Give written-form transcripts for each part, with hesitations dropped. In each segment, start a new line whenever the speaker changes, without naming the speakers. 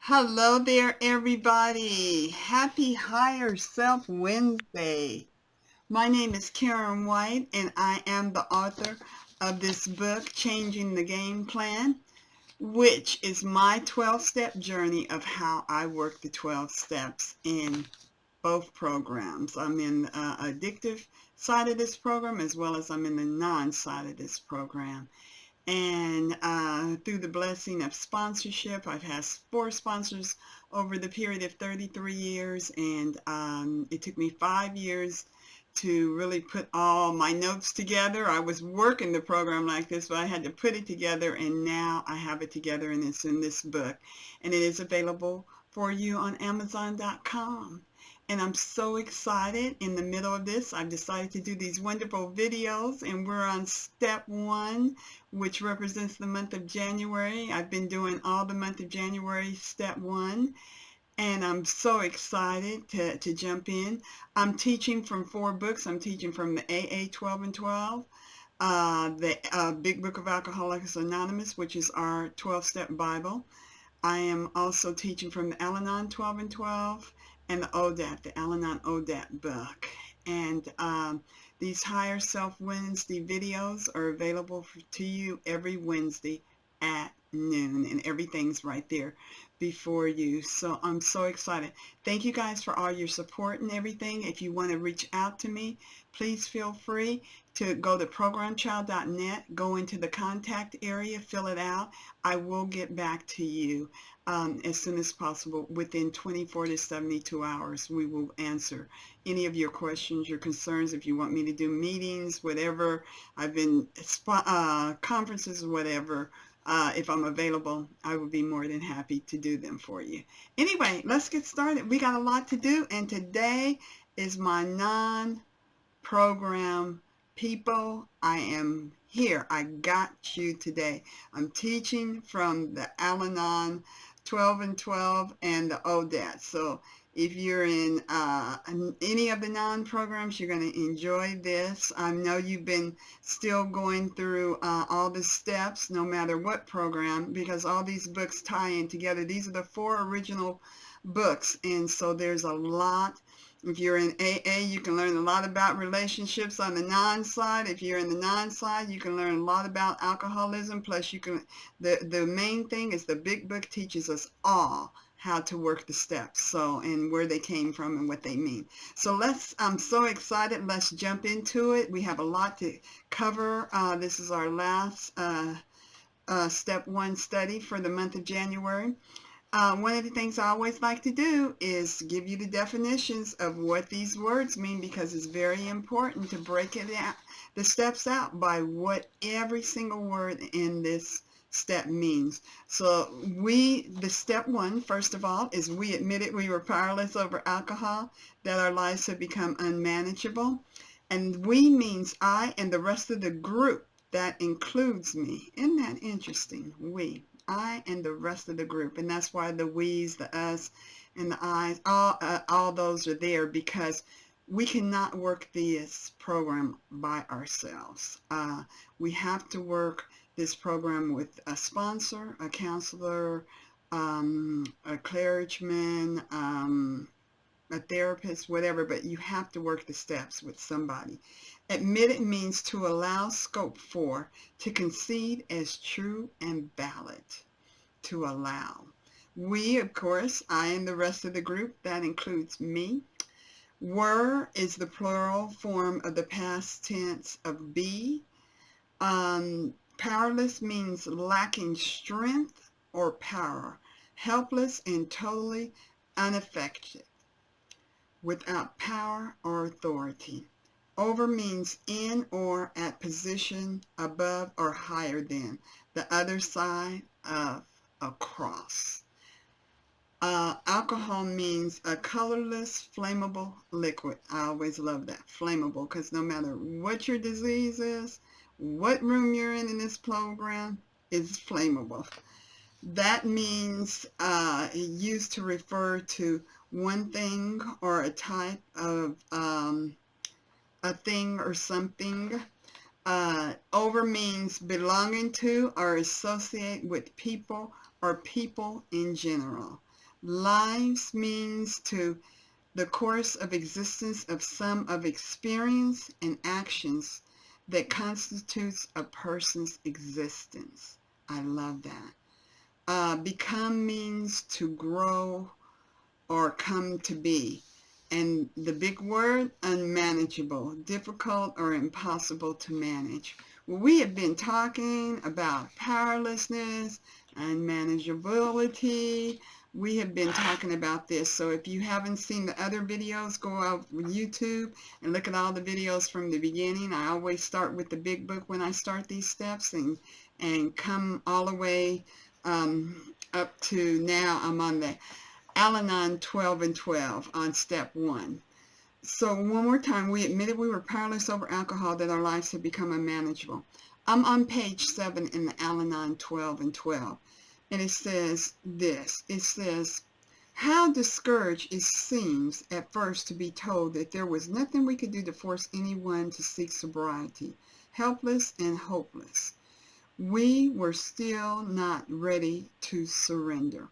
Hello there, everybody. Happy Higher Self Wednesday. My name is Karen White, and I am the author of this book, Changing the Game Plan, which is my 12-step journey of how I work the 12 steps in both programs. I'm in the addictive side of this program as well as I'm in the non-side of this program. And through the blessing of sponsorship, I've had 4 sponsors over the period of 33 years, and it took me 5 years to really put all my notes together. I was working the program like this, but I had to put it together, and now I have it together, and it's in this book, and it is available for you on Amazon.com. And I'm so excited. In the middle of this, I've decided to do these wonderful videos, and we're on step 1, which represents the month of January. I've been doing all the month of January, step 1, and I'm so excited to jump in. I'm teaching from 4 books. I'm teaching from the AA 12 and 12, the Big Book of Alcoholics Anonymous, which is our 12-step Bible. I am also teaching from the Al-Anon 12 and 12 and the ODAT, the Al-Anon ODAT book. And these Higher Self Wednesday videos are available to you every Wednesday at noon, and everything's right there before you. So I'm so excited. Thank you guys for all your support and everything. If you want to reach out to me, please feel free to go to programchild.net, go into the contact area, fill it out. I will get back to you as soon as possible. Within 24 to 72 hours, we will answer any of your questions, your concerns. If you want me to do meetings, whatever, I've been conferences, whatever. If I'm available, I will be more than happy to do them for you. Anyway, let's get started. We got a lot to do, and today is my non-program people. I am here. I got you today. I'm teaching from the Al-Anon 12 and 12 and the ODAT. So if you're in any of the non-programs, you're going to enjoy this. I know you've been still going through all the steps, no matter what program, because all these books tie in together. These are the 4 original books, and so there's a lot. If you're in AA, you can learn a lot about relationships on the non-side. If you're in the non-side, you can learn a lot about alcoholism. Plus, you can. The main thing is the big book teaches us all how to work the steps, so, and where they came from and what they mean. So I'm so excited. Let's jump into it. We have a lot to cover. This is our last step 1 study for the month of January. One of the things I always like to do is give you the definitions of what these words mean, because it's very important to break it out, the steps out, by what every single word in this step means. So the step 1, first of all, is we admitted we were powerless over alcohol, that our lives have become unmanageable. And we means I and the rest of the group. That includes me. Isn't that interesting? We. I and the rest of the group. And that's why the we's, the us, and the I's, all those are there, because we cannot work this program by ourselves. We have to work this program with a sponsor, a counselor, a clergyman, a therapist, whatever, but you have to work the steps with somebody. Admitted means to allow scope for, to concede as true and valid, to allow. We, of course, I and the rest of the group, that includes me. Were is the plural form of the past tense of be. Powerless means lacking strength or power, helpless and totally unaffected, without power or authority. Over means in or at position above or higher than, the other side of a cross. Alcohol means a colorless, flammable liquid. I always love that, flammable, because no matter what your disease is, what room you're in this program, is flammable. That means used to refer to one thing or a type of a thing or something. Over means belonging to or associate with people or people in general. Lives means to the course of existence of some of experience and actions that constitutes a person's existence. I love that. Become means to grow or come to be. And the big word, unmanageable, difficult or impossible to manage. Well, we have been talking about powerlessness, unmanageability. We have been talking about this. So if you haven't seen the other videos, go out YouTube and look at all the videos from the beginning. I always start with the big book when I start these steps and come all the way up to now. I'm on the Al-Anon 12 and 12 on step 1. So one more time, we admitted we were powerless over alcohol, that our lives had become unmanageable. I'm on page 7 in the Al-Anon 12 and 12. And it says this. It says, how discouraged it seems at first to be told that there was nothing we could do to force anyone to seek sobriety. Helpless and hopeless. We were still not ready to surrender.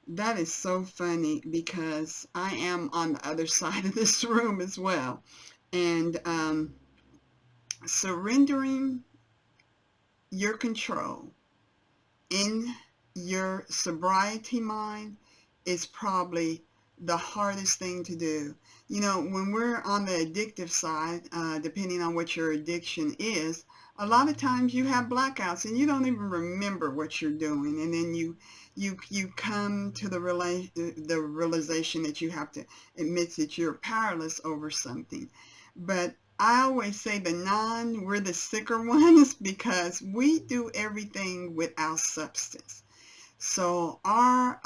That is so funny because I am on the other side of this room as well. And surrendering your control in your sobriety mind is probably the hardest thing to do. You know, when we're on the addictive side, depending on what your addiction is, a lot of times you have blackouts and you don't even remember what you're doing, and then you come to the realization that you have to admit that you're powerless over something. But I always say we're the sicker ones because we do everything without substance. So our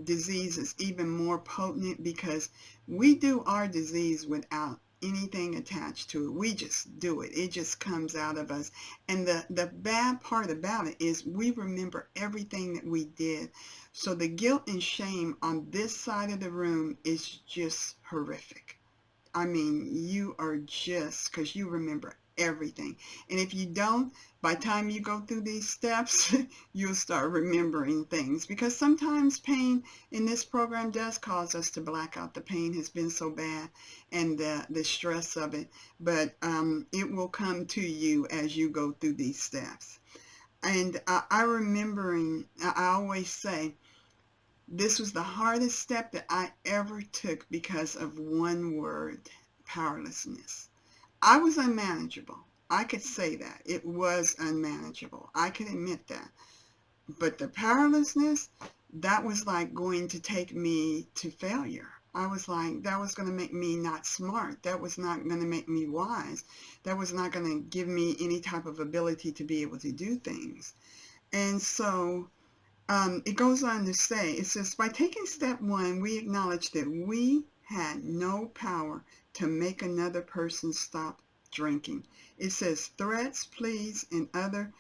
disease is even more potent because we do our disease without anything attached to it. We just do it. It just comes out of us. And the bad part about it is we remember everything that we did. So the guilt and shame on this side of the room is just horrific. I mean, you are just, because you remember everything. And if you don't, by the time you go through these steps, you'll start remembering things. Because sometimes pain in this program does cause us to black out. The pain has been so bad and the stress of it. But it will come to you as you go through these steps. And I always say, this was the hardest step that I ever took because of one word, powerlessness. I was unmanageable. I could say that. It was unmanageable. I can admit that. But the powerlessness, that was like going to take me to failure. I was like, that was going to make me not smart. That was not going to make me wise. That was not going to give me any type of ability to be able to do things. And so it goes on to say, it says, by taking step 1, we acknowledge that we had no power to make another person stop drinking. It says threats, pleas, and other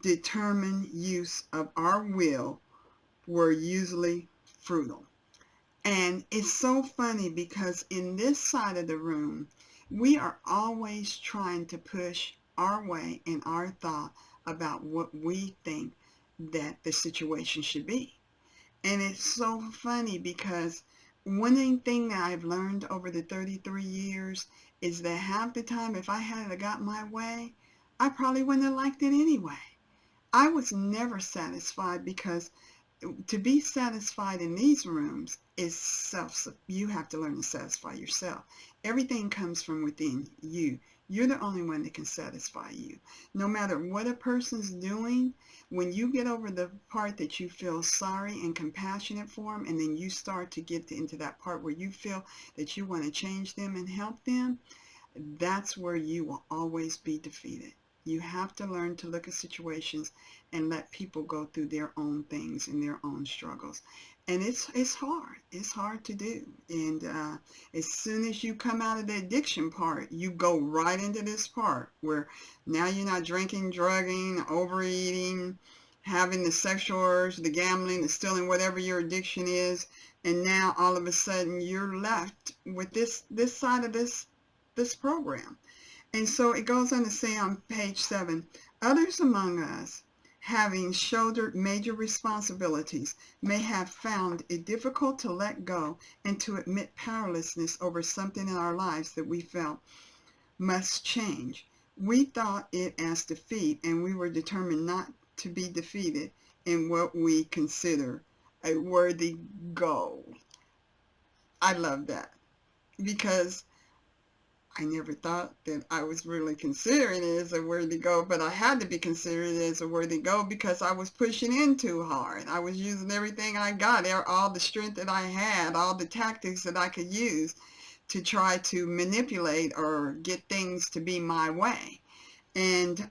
determined use of our will were usually futile. And it's so funny because in this side of the room, we are always trying to push our way and our thought about what we think that the situation should be. And it's so funny because one thing that I've learned over the 33 years is that half the time, if I had got my way, I probably wouldn't have liked it anyway. I was never satisfied because to be satisfied in these rooms is you have to learn to satisfy yourself. Everything comes from within you. You're the only one that can satisfy you. No matter what a person's doing, when you get over the part that you feel sorry and compassionate for them, and then you start to get into that part where you feel that you want to change them and help them, that's where you will always be defeated. You have to learn to look at situations and let people go through their own things and their own struggles. And it's hard. It's hard to do. And as soon as you come out of the addiction part, you go right into this part where now you're not drinking, drugging, overeating, having the sexual urge, the gambling, the stealing, whatever your addiction is. And now all of a sudden you're left with this side of this program. And so it goes on to say on page 7, others among us having shouldered major responsibilities, may have found it difficult to let go and to admit powerlessness over something in our lives that we felt must change. We thought it as defeat, and we were determined not to be defeated in what we consider a worthy goal. I love that because I never thought that I was really considering it as a worthy goal, but I had to be considered as a worthy goal because I was pushing in too hard. I was using everything I got, all the strength that I had, all the tactics that I could use to try to manipulate or get things to be my way. And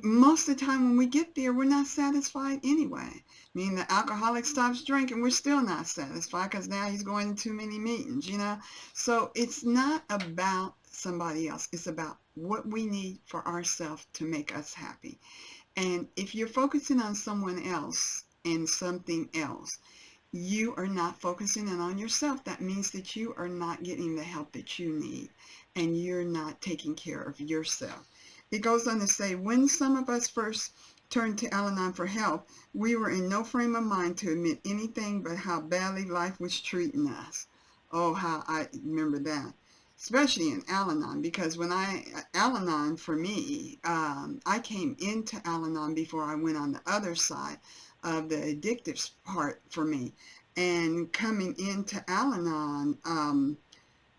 most of the time when we get there, we're not satisfied anyway. I mean, the alcoholic stops drinking, we're still not satisfied because now he's going to too many meetings, you know. So it's not about somebody else. It's about what we need for ourselves to make us happy. And if you're focusing on someone else and something else, you are not focusing in on yourself. That means that you are not getting the help that you need, and you're not taking care of yourself. It goes on to say, when some of us first turned to Al-Anon for help, we were in no frame of mind to admit anything but how badly life was treating us. Oh, how I remember that. Especially in Al-Anon, because when Al-Anon for me, I came into Al-Anon before I went on the other side of the addictive part for me. And coming into Al-Anon,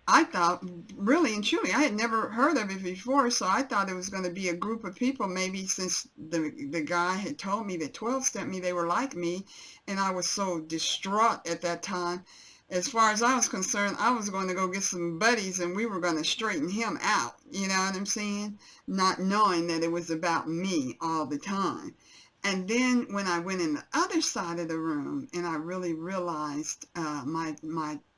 I thought, really and truly, I had never heard of it before, so I thought it was going to be a group of people, maybe since the guy had told me that 12-step me, they were like me, and I was so distraught at that time. As far as I was concerned, I was going to go get some buddies, and we were going to straighten him out, you know what I'm saying? Not knowing that it was about me all the time. And then when I went in the other side of the room, and I really realized my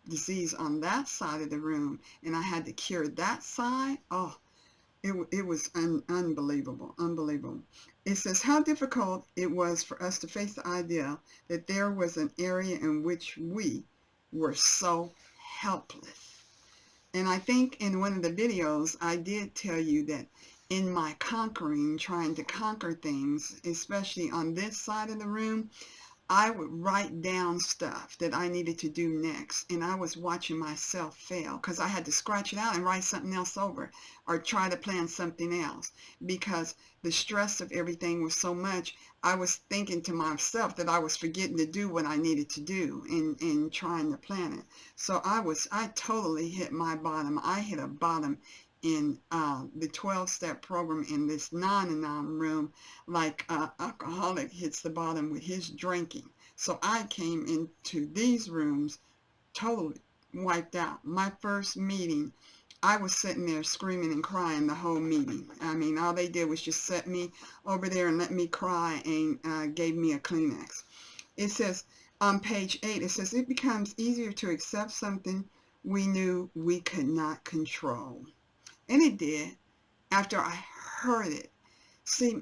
disease on that side of the room, and I had to cure that side. Oh, it was unbelievable. It says how difficult it was for us to face the idea that there was an area in which we were so helpless. And I think in one of the videos I did tell you that in my conquering, trying to conquer things, especially on this side of the room, I would write down stuff that I needed to do next, and I was watching myself fail because I had to scratch it out and write something else over or try to plan something else because the stress of everything was so much. I was thinking to myself that I was forgetting to do what I needed to do in trying to plan it. So I totally hit my bottom. I hit a bottom in the 12-step program in this non-anon room, like alcoholic hits the bottom with his drinking. So I came into these rooms totally wiped out. My first meeting, I was sitting there screaming and crying the whole meeting. I mean, all they did was just set me over there and let me cry and gave me a Kleenex. It says on page 8, it says, it becomes easier to accept something we knew we could not control. And it did after I heard it. See,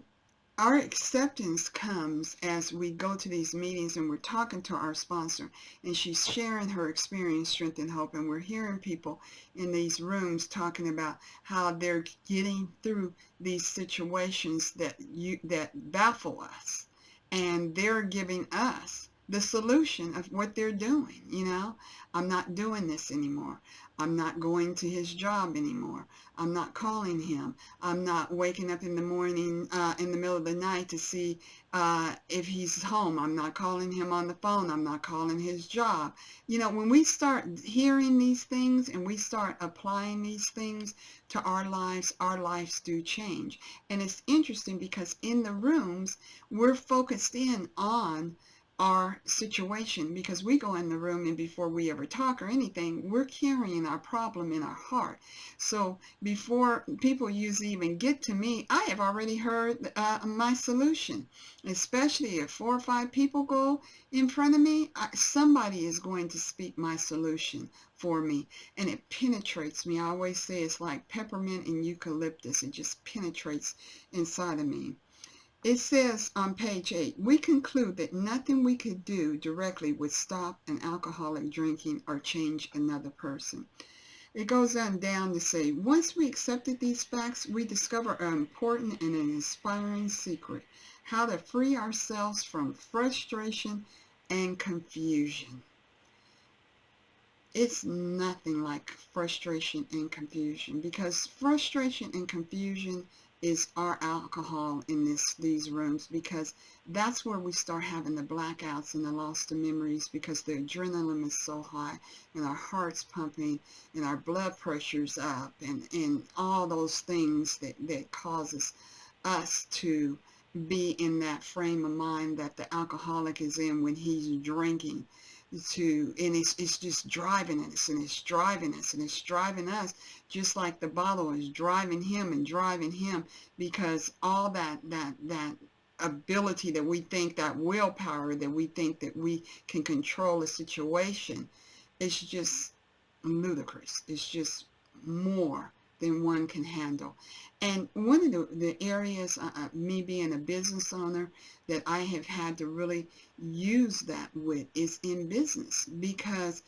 our acceptance comes as we go to these meetings and we're talking to our sponsor and she's sharing her experience, strength, and hope, and we're hearing people in these rooms talking about how they're getting through these situations that baffle us, and they're giving us the solution of what they're doing. You know, I'm not doing this anymore. I'm not going to his job anymore. I'm not calling him. I'm not waking up in the morning, in the middle of the night to see if he's home. I'm not calling him on the phone. I'm not calling his job. You know, when we start hearing these things and we start applying these things to our lives do change. And it's interesting because in the rooms, we're focused in on our situation, because we go in the room and before we ever talk or anything, we're carrying our problem in our heart. So before people usually even get to me, I have already heard my solution. Especially if 4 or 5 people go in front of me, somebody is going to speak my solution for me, and it penetrates me. I always say it's like peppermint and eucalyptus. It just penetrates inside of me. It says on page 8, we conclude that nothing we could do directly would stop an alcoholic drinking or change another person. It goes on down to say, once we accepted these facts, we discover an important and an inspiring secret. how to free ourselves from frustration and confusion. It's nothing like frustration and confusion, because frustration and confusion is our alcohol in these rooms, because that's where we start having the blackouts and the loss of memories, because the adrenaline is so high and our heart's pumping and our blood pressure's up, and all those things that causes us to be in that frame of mind that the alcoholic is in when he's drinking. And it's just driving us, and it's driving us, and it's driving us, just like the bottle is driving him and driving him, because all that ability that we think, that willpower that we think that we can control a situation, it's just ludicrous. It's just more than one can handle. And one of the areas, me being a business owner, that I have had to really use that with is in business, because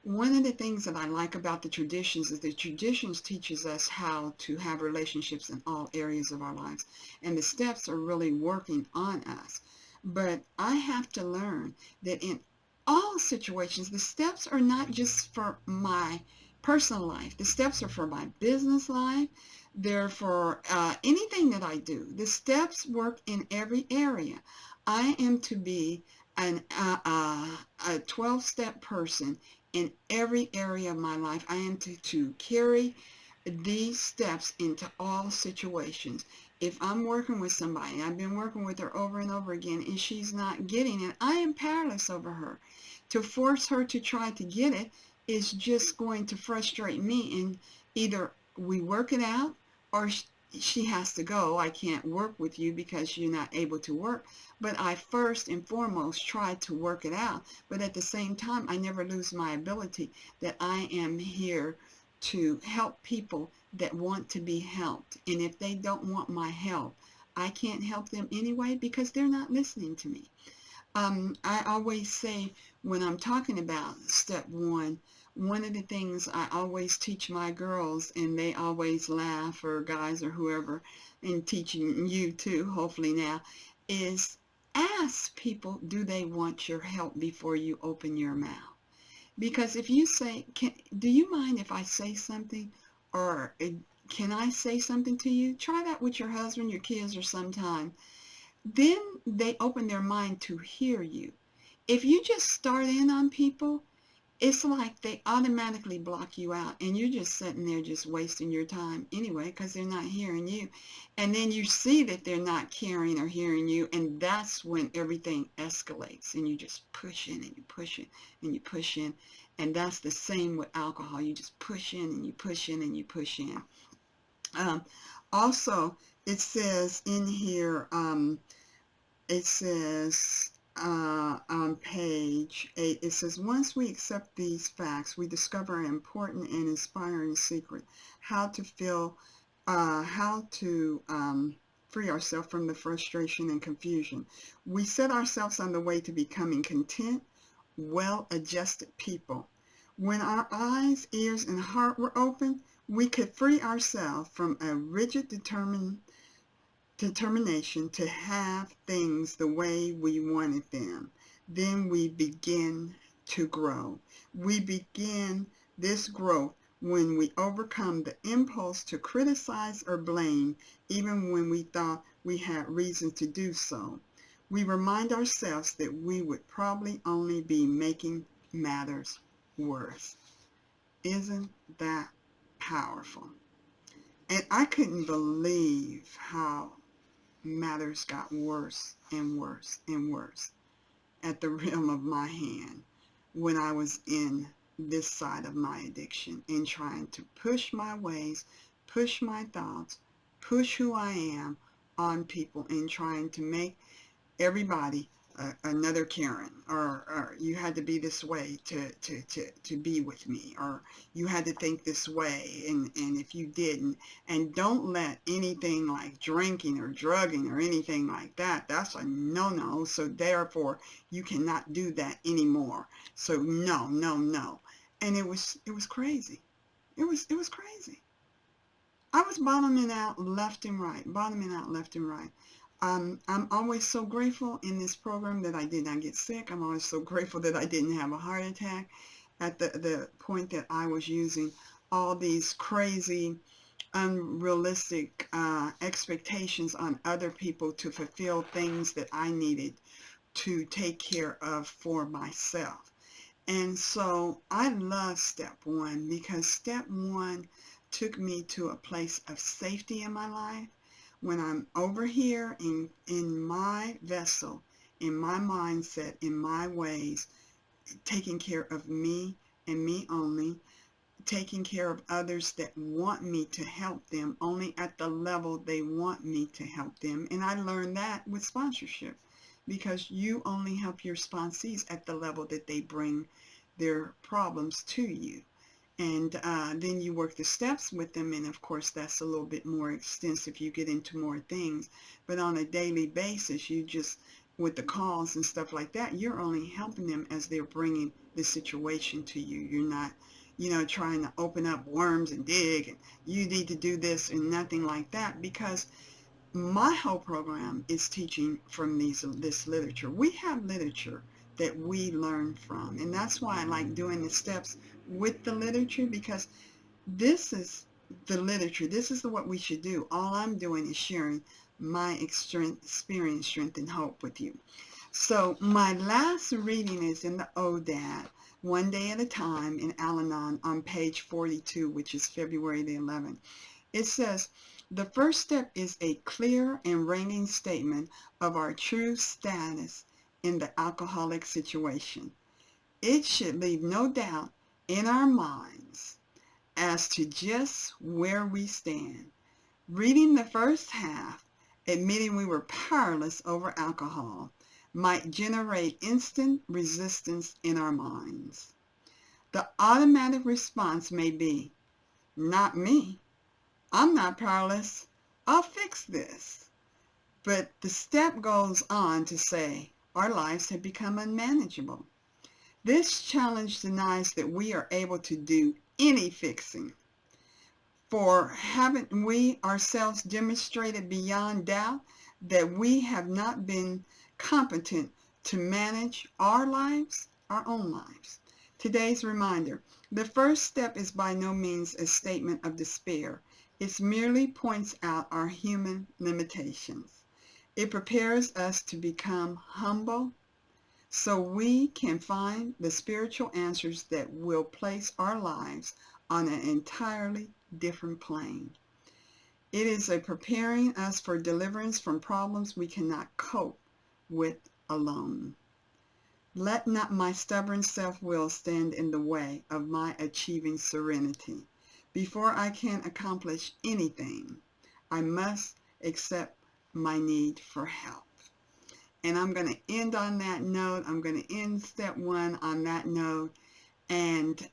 one of the things that I like about the traditions is the traditions teaches us how to have relationships in all areas of our lives, and the steps are really working on us. But I have to learn that in all situations, the steps are not just for my personal life. The steps are for my business life. They're for anything that I do. The steps work in every area. I am to be a 12-step person in every area of my life. I am to carry these steps into all situations. If I'm working with somebody, I've been working with her over and over again, and she's not getting it, I am powerless over her. To force her to try to get it is just going to frustrate me, and either we work it out, or she has to go. I can't work with you because you're not able to work. But I first and foremost try to work it out. But at the same time, I never lose my ability that I am here to help people that want to be helped. And if they don't want my help, I can't help them anyway, because they're not listening to me. I always say, when I'm talking about step one of the things I always teach my girls, and they always laugh, or guys or whoever, and teaching you too, hopefully now, is ask people, do they want your help before you open your mouth? Because if you say, do you mind if I say something? Or can I say something to you? Try that with your husband, your kids, or sometime. Then they open their mind to hear you. If you just start in on people, it's like they automatically block you out, and you're just sitting there just wasting your time anyway, because they're not hearing you. And then you see that they're not caring or hearing you, and that's when everything escalates, and you just push in and you push in and you push in. And that's the same with alcohol. You just push in and you push in and you push in. Also, it says in here, it says on page 8, it says, once we accept these facts, we discover an important and inspiring secret: how to free ourselves from the frustration and confusion. We set ourselves on the way to becoming content, well-adjusted people. When our eyes, ears, and heart were open, we could free ourselves from a rigid determination to have things the way we wanted them. Then we begin to grow. We begin this growth when we overcome the impulse to criticize or blame, even when we thought we had reason to do so. We remind ourselves that we would probably only be making matters worse. Isn't that powerful? And I couldn't believe how matters got worse and worse and worse at the realm of my hand when I was in this side of my addiction, and trying to push my ways, push my thoughts, push who I am on people, and trying to make everybody another Karen, or you had to be this way to be with me, or you had to think this way, and if you didn't, and don't let anything like drinking or drugging or anything like that, that's a no-no, so therefore you cannot do that anymore, so no, no, no. And it was crazy. It was crazy. I was bottoming out left and right, bottoming out left and right. I'm always so grateful in this program that I did not get sick. I'm always so grateful that I didn't have a heart attack at the point that I was using all these crazy, unrealistic expectations on other people to fulfill things that I needed to take care of for myself. And so I love step one because step one took me to a place of safety in my life. When I'm over here in my vessel, in my mindset, in my ways, taking care of me and me only, taking care of others that want me to help them only at the level they want me to help them. And I learned that with sponsorship, because you only help your sponsees at the level that they bring their problems to you. And then you work the steps with them, and of course that's a little bit more extensive. You get into more things, but on a daily basis, you just, with the calls and stuff like that, you're only helping them as they're bringing the situation to you. You're not, trying to open up worms and dig, and you need to do this and nothing like that, because my whole program is teaching from this literature. We have literature that we learn from, and that's why I like doing the steps with the literature, because this is the literature. This is what we should do. All I'm doing is sharing my experience, strength, and hope with you. So my last reading is in the ODAD, One Day at a Time, in Al-Anon, on page 42, which is February the 11th. It says, the first step is a clear and ringing statement of our true status in the alcoholic situation. It should leave no doubt in our minds as to just where we stand. Reading the first half, admitting we were powerless over alcohol, might generate instant resistance in our minds. The automatic response may be, not me. I'm not powerless. I'll fix this. But the step goes on to say, our lives have become unmanageable. This challenge denies that we are able to do any fixing. For haven't we ourselves demonstrated beyond doubt that we have not been competent to manage our lives, our own lives? Today's reminder, the first step is by no means a statement of despair. It merely points out our human limitations. It prepares us to become humble so we can find the spiritual answers that will place our lives on an entirely different plane. It is a preparing us for deliverance from problems we cannot cope with alone. Let not my stubborn self-will stand in the way of my achieving serenity. Before I can accomplish anything, I must accept my need for help. And I'm going to end on that note. I'm going to end step one on that note. And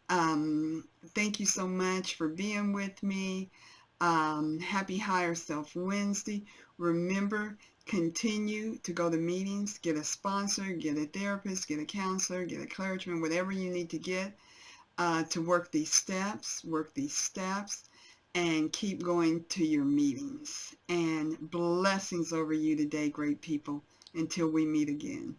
thank you so much for being with me. Happy Higher Self Wednesday. Remember, continue to go to meetings, get a sponsor, get a therapist, get a counselor, get a clergyman, whatever you need to get to work these steps, and keep going to your meetings. And blessings over you today, great people, until we meet again.